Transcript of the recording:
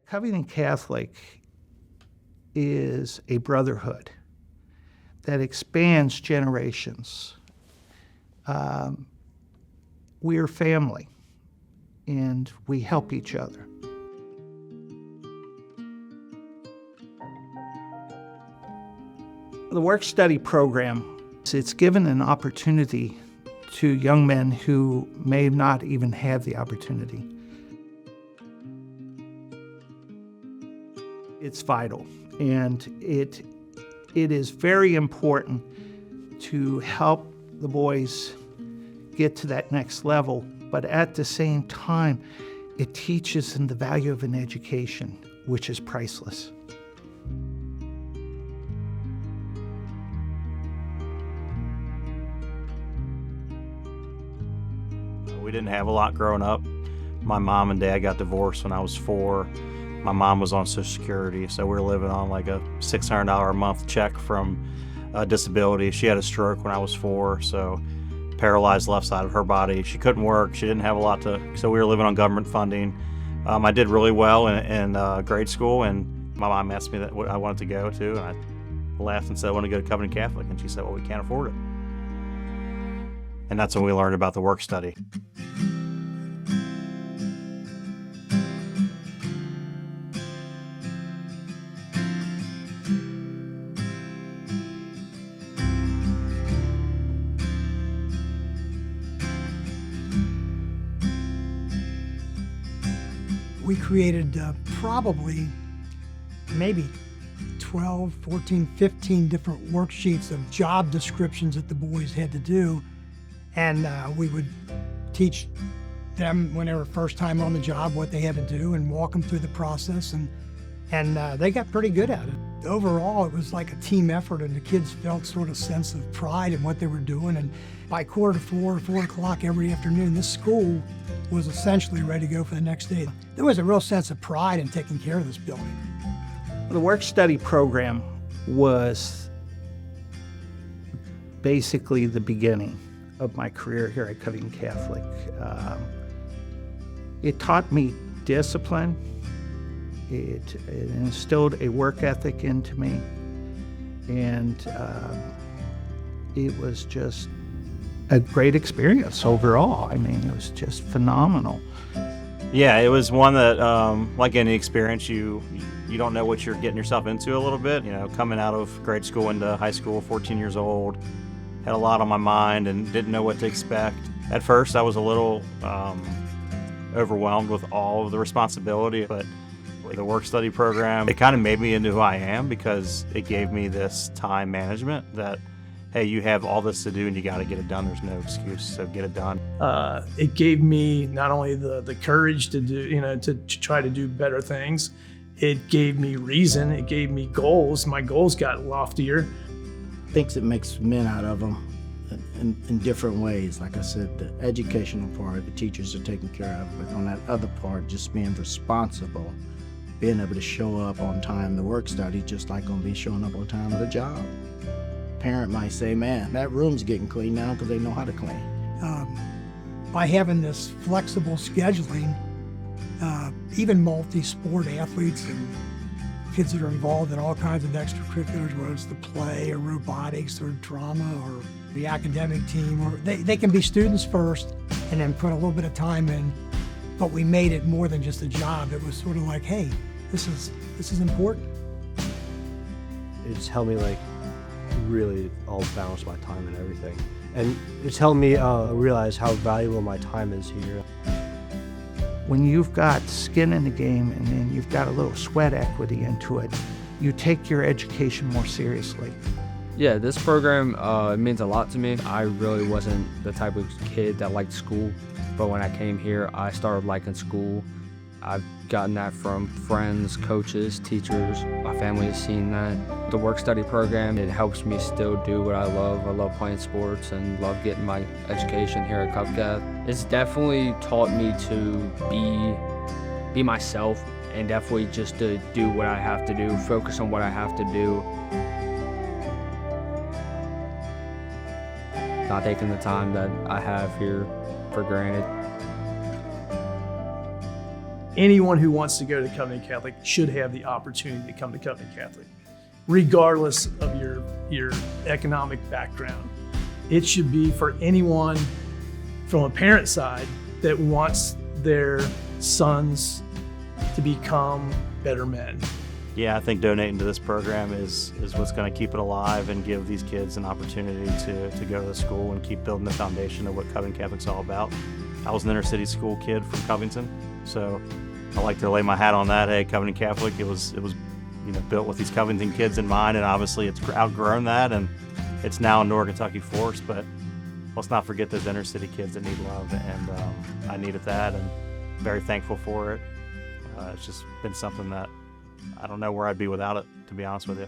Covington Catholic is a brotherhood that expands generations. We're family, and we help each other. The work-study program, it's given an opportunity to young men who may not even have the opportunity. It's vital, and it is very important to help the boys get to that next level, but at the same time, it teaches them the value of an education, which is priceless. We didn't have a lot growing up. My mom and dad got divorced when I was 4. My mom was on Social Security, so we were living on like a $600 a month check from disability. She had a stroke when I was 4, so paralyzed left side of her body. She couldn't work. She didn't have a lot so we were living on government funding. I did really well in grade school, and my mom asked me what I wanted to go to, and I laughed and said I want to go to Covington Catholic, and she said, well, we can't afford it. And that's when we learned about the work study. We created probably maybe 12, 14, 15 different worksheets of job descriptions that the boys had to do. And we would teach them when they were first time on the job what they had to do and walk them through the process. And they got pretty good at it. Overall, it was like a team effort, and the kids felt sort of sense of pride in what they were doing. And by 3:45, 4 o'clock every afternoon, this school was essentially ready to go for the next day. There was a real sense of pride in taking care of this building. The work-study program was basically the beginning of my career here at Covington Catholic. It taught me discipline. It instilled a work ethic into me, and it was just a great experience overall. I mean, it was just phenomenal. Yeah, it was one that, like any experience, you don't know what you're getting yourself into a little bit. You know, coming out of grade school into high school, 14 years old, had a lot on my mind and didn't know what to expect. At first, I was a little overwhelmed with all of the responsibility, but the work-study program, it kind of made me into who I am, because it gave me this time management that, hey, you have all this to do and you got to get it done. There's no excuse, so get it done. It gave me not only the courage to do, to try to do better things. It gave me reason. It gave me goals. My goals got loftier. Thinks it makes men out of them in different ways. Like I said, the educational part, the teachers are taken care of, but on that other part, just being responsible, being able to show up on time to work study, just like gonna be showing up on time at a job. Parent might say, man, that room's getting clean now because they know how to clean. By having this flexible scheduling, even multi-sport athletes and kids that are involved in all kinds of extracurriculars, whether it's the play or robotics or drama or the academic team, or they can be students first and then put a little bit of time in, but we made it more than just a job. It was sort of like, hey, this is important. It's helped me really all balance my time and everything. And it's helped me realize how valuable my time is here. When you've got skin in the game and then you've got a little sweat equity into it, you take your education more seriously. Yeah, this program it means a lot to me. I really wasn't the type of kid that liked school, but when I came here, I started liking school. I've gotten that from friends, coaches, teachers. My family has seen that. The work-study program, it helps me still do what I love. I love playing sports and love getting my education here at CovCath. It's definitely taught me to be myself, and definitely just to do what I have to do, focus on what I have to do. Not taking the time that I have here for granted. anyone who wants to go to Covenant Catholic should have the opportunity to come to Covenant Catholic, regardless of your economic background. It should be for anyone from a parent side that wants their sons to become better men. Yeah, I think donating to this program is what's going to keep it alive and give these kids an opportunity to go to the school and keep building the foundation of what Covenant Catholic's all about. I was an inner city school kid from Covington, so I like to lay my hat on that. Hey, Covenant Catholic, it was built with these Covington kids in mind, and obviously it's outgrown that, and it's now a Northern Kentucky force. But let's not forget those inner city kids that need love, and I needed that, and very thankful for it. It's just been something that I don't know where I'd be without it, to be honest with you.